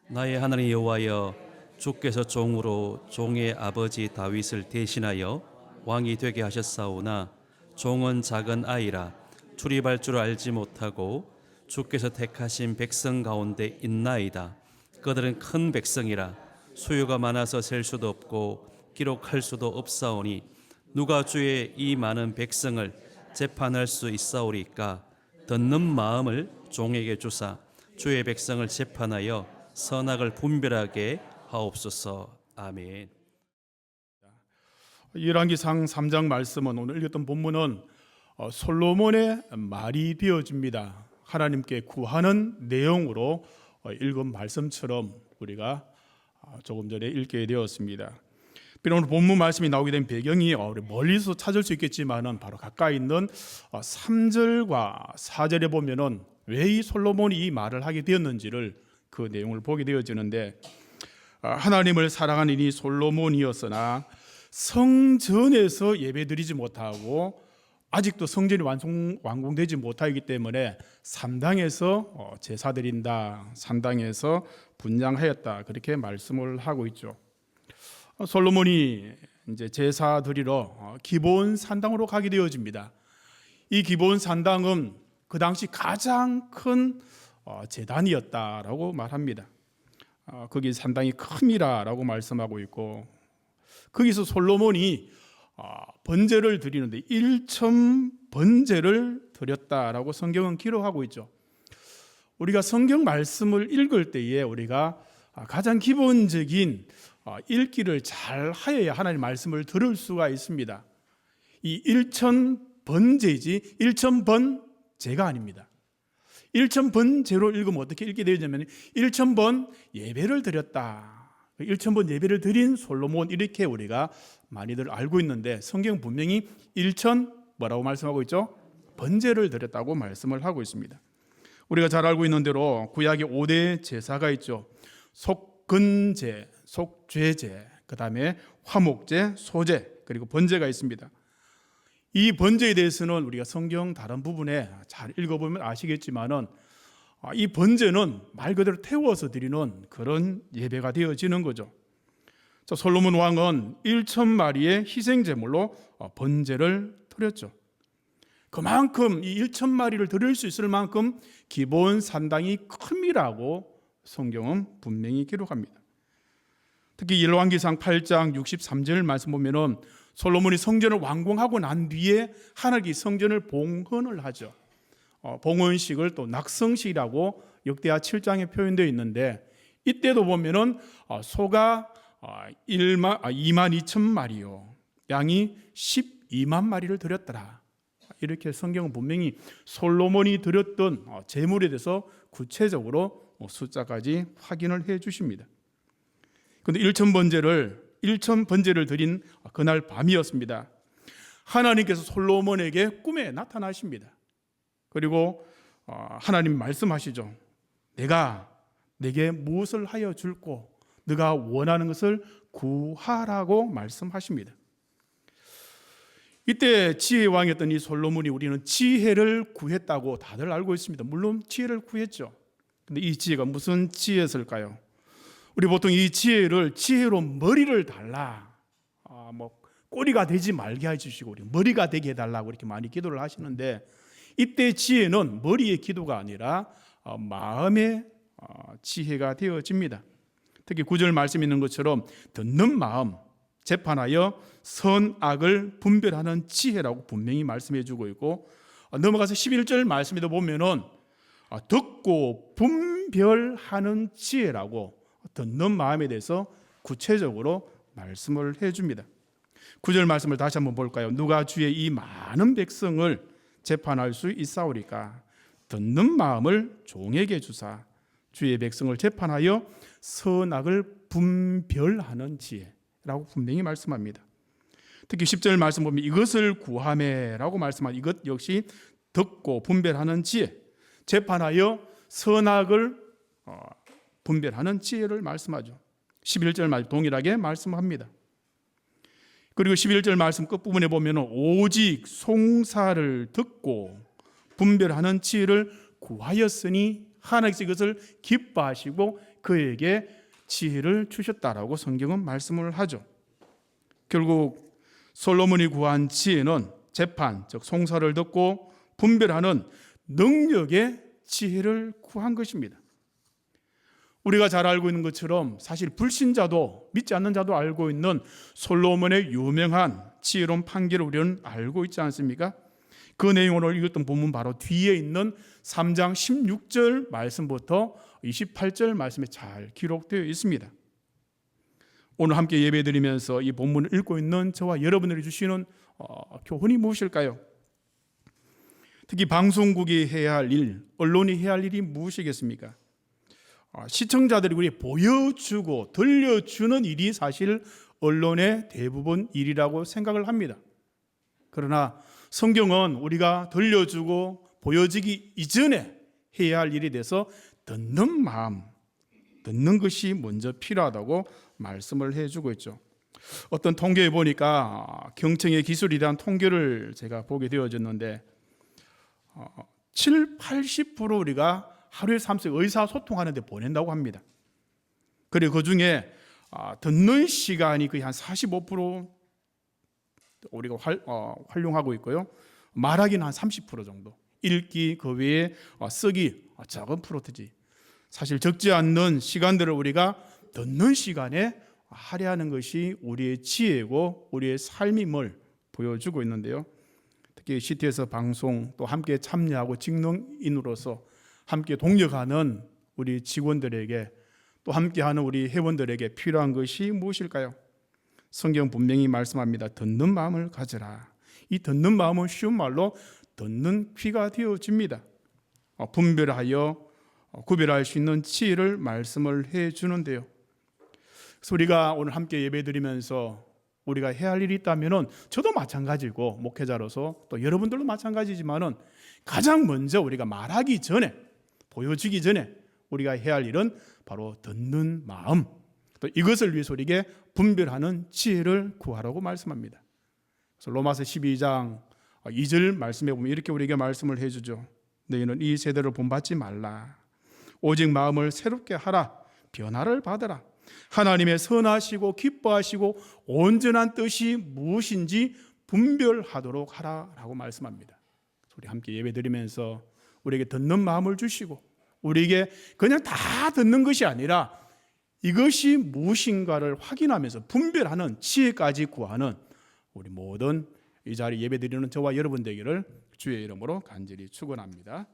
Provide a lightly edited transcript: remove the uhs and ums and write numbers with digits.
나의 하나님 여호와여, 주께서 종으로 종의 아버지 다윗을 대신하여 왕이 되게 하셨사오나 종은 작은 아이라 출입할 줄 알지 못하고 주께서 택하신 백성 가운데 있나이다. 그들은 큰 백성이라 수요가 많아서 셀 수도 없고 기록할 수도 없사오니 누가 주의 이 많은 백성을 재판할 수 있사오리까? 듣는 마음을 종에게 주사 주의 백성을 재판하여 선악을 분별하게 하옵소서. 아멘. 열왕기상 3장 말씀은 오늘 읽었던 본문은 솔로몬의 말이 되어집니다. 하나님께 구하는 내용으로 읽은 말씀처럼 우리가 조금 전에 읽게 되었습니다. 비록 오늘 본문 말씀이 나오게 된 배경이 우리 멀리서 찾을 수 있겠지만은 바로 가까이 있는 3절과 4절에 보면은 왜 이 솔로몬이 이 말을 하게 되었는지를 그 내용을 보게 되어지는데, 하나님을 사랑하는 이 솔로몬이었으나 성전에서 예배드리지 못하고 아직도 성전이 완공되지 못하기 때문에 산당에서 제사 드린다, 산당에서 분향하였다, 그렇게 말씀을 하고 있죠. 솔로몬이 이제 제사 드리러 기브온 산당으로 가게 되어집니다. 이 기브온 산당은 그 당시 가장 큰 제단이었다라고 말합니다. 거기 산당이 큼이라라고 말씀하고 있고, 거기서 솔로몬이 번제를 드리는데 1천 번제를 드렸다라고 성경은 기록하고 있죠. 우리가 성경 말씀을 읽을 때에 우리가 가장 기본적인 읽기를 잘 하여야 하나님의 말씀을 들을 수가 있습니다. 이 1천 번제이지 1천 번제가 아닙니다. 1천 번제로 읽으면 어떻게 읽게 되냐면 1천 번 예배를 드렸다, 1천 번 예배를 드린 솔로몬, 이렇게 우리가 많이들 알고 있는데 성경 분명히 1천 뭐라고 말씀하고 있죠? 번제를 드렸다고 말씀을 하고 있습니다. 우리가 잘 알고 있는 대로 구약에 5대 제사가 있죠. 속건제, 속죄제, 그 다음에 화목제, 소제, 그리고 번제가 있습니다. 이 번제에 대해서는 우리가 성경 다른 부분에 잘 읽어보면 아시겠지만은 이 번제는 말 그대로 태워서 드리는 그런 예배가 되어지는 거죠. 솔로몬 왕은 1천 마리의 희생제물로 번제를 드렸죠. 그만큼 이 1천 마리를 드릴 수 있을 만큼 기브온 산당이 큼이라고 성경은 분명히 기록합니다. 특히 열왕기상 8장 63절 말씀 보면은 솔로몬이 성전을 완공하고 난 뒤에 하나님께 성전을 봉헌을 하죠. 봉헌식을 또 낙성식이라고 역대하 7장에 표현되어 있는데, 이때도 보면은 소가 2만 2천 마리요, 양이 12만 마리를 드렸더라. 이렇게 성경은 분명히 솔로몬이 드렸던 제물에 대해서 구체적으로 숫자까지 확인을 해 주십니다. 그런데 1천 번제를 드린 그날 밤이었습니다. 하나님께서 솔로몬에게 꿈에 나타나십니다. 그리고 하나님 말씀하시죠. 내가 내게 무엇을 하여 줄고 네가 원하는 것을 구하라고 말씀하십니다. 이때 지혜의 왕이었던 이 솔로몬이 우리는 지혜를 구했다고 다들 알고 있습니다. 물론 지혜를 구했죠. 근데 이 지혜가 무슨 지혜였을까요? 우리 보통 이 지혜로 머리를 달라, 꼬리가 되지 말게 해주시고 우리 머리가 되게 해달라고 이렇게 많이 기도를 하시는데, 이때 지혜는 머리의 기도가 아니라 마음의 지혜가 되어집니다. 특히 9절 말씀 있는 것처럼 듣는 마음, 재판하여 선악을 분별하는 지혜라고 분명히 말씀해 주고 있고, 넘어가서 11절 말씀에도 보면은 듣고 분별하는 지혜라고 듣는 마음에 대해서 구체적으로 말씀을 해줍니다. 9절 말씀을 다시 한번 볼까요? 누가 주의 이 많은 백성을 재판할 수 있사오리까? 듣는 마음을 종에게 주사 주의 백성을 재판하여 선악을 분별하는 지혜라고 분명히 말씀합니다. 특히 10절 말씀 보면 이것을 구하매라고 말씀한 이것 역시 듣고 분별하는 지혜, 재판하여 선악을 분별하는 지혜를 말씀하죠. 11절 말씀 동일하게 말씀합니다. 그리고 11절 말씀 끝부분에 보면 오직 송사를 듣고 분별하는 지혜를 구하였으니 하나님께서 이것을 기뻐하시고 그에게 지혜를 주셨다라고 성경은 말씀을 하죠. 결국 솔로몬이 구한 지혜는 재판, 즉 송사를 듣고 분별하는 능력의 지혜를 구한 것입니다. 우리가 잘 알고 있는 것처럼 사실 불신자도 믿지 않는 자도 알고 있는 솔로몬의 유명한 지혜로운 판결을 우리는 알고 있지 않습니까? 그 내용을 읽었던 본문 바로 뒤에 있는 3장 16절 말씀부터 28절 말씀에 잘 기록되어 있습니다. 오늘 함께 예배드리면서 이 본문을 읽고 있는 저와 여러분들이 주시는 교훈이 무엇일까요? 특히 방송국이 해야 할 일, 언론이 해야 할 일이 무엇이겠습니까? 시청자들이 우리 보여주고 들려주는 일이 사실 언론의 대부분 일이라고 생각을 합니다. 그러나 성경은 우리가 들려주고 보여지기 이전에 해야 할 일에 대해서 듣는 마음, 듣는 것이 먼저 필요하다고 말씀을 해주고 있죠. 어떤 통계에 보니까 경청의 기술이라는 통계를 제가 보게 되어졌는데 80% 우리가 하루에 3씩 의사소통하는 데 보낸다고 합니다. 그리고 그중에 듣는 시간이 거의 한 45% 우리가 활용하고 있고요. 말하기는 한 30% 정도. 읽기, 그 외에 쓰기 작은 프로트지. 사실 적지 않는 시간들을 우리가 듣는 시간에 할애하는 것이 우리의 지혜고 우리의 삶임을 보여주고 있는데요. 특히 CT에서 방송 또 함께 참여하고 직능인으로서 함께 동력하는 우리 직원들에게 또 함께하는 우리 회원들에게 필요한 것이 무엇일까요? 성경 분명히 말씀합니다. 듣는 마음을 가져라. 이 듣는 마음은 쉬운 말로 듣는 귀가 되어집니다. 분별하여 구별할 수 있는 지혜를 말씀을 해주는데요. 그래서 우리가 오늘 함께 예배드리면서 우리가 해야 할 일이 있다면 저도 마찬가지고 목회자로서 또 여러분들도 마찬가지지만은 가장 먼저 우리가 말하기 전에 보여주기 전에 우리가 해야 할 일은 바로 듣는 마음, 또 이것을 위해서 우리에게 분별하는 지혜를 구하라고 말씀합니다. 그래서 로마서 12장 2절 말씀에 보면 이렇게 우리에게 말씀을 해주죠. 너희는 이 세대를 본받지 말라. 오직 마음을 새롭게 하라. 변화를 받으라. 하나님의 선하시고 기뻐하시고 온전한 뜻이 무엇인지 분별하도록 하라라고 말씀합니다. 우리 함께 예배드리면서 우리에게 듣는 마음을 주시고 우리에게 그냥 다 듣는 것이 아니라 이것이 무엇인가를 확인하면서 분별하는 지혜까지 구하는 우리 모든 이 자리 예배드리는 저와 여러분 되기를 주의 이름으로 간절히 축원합니다.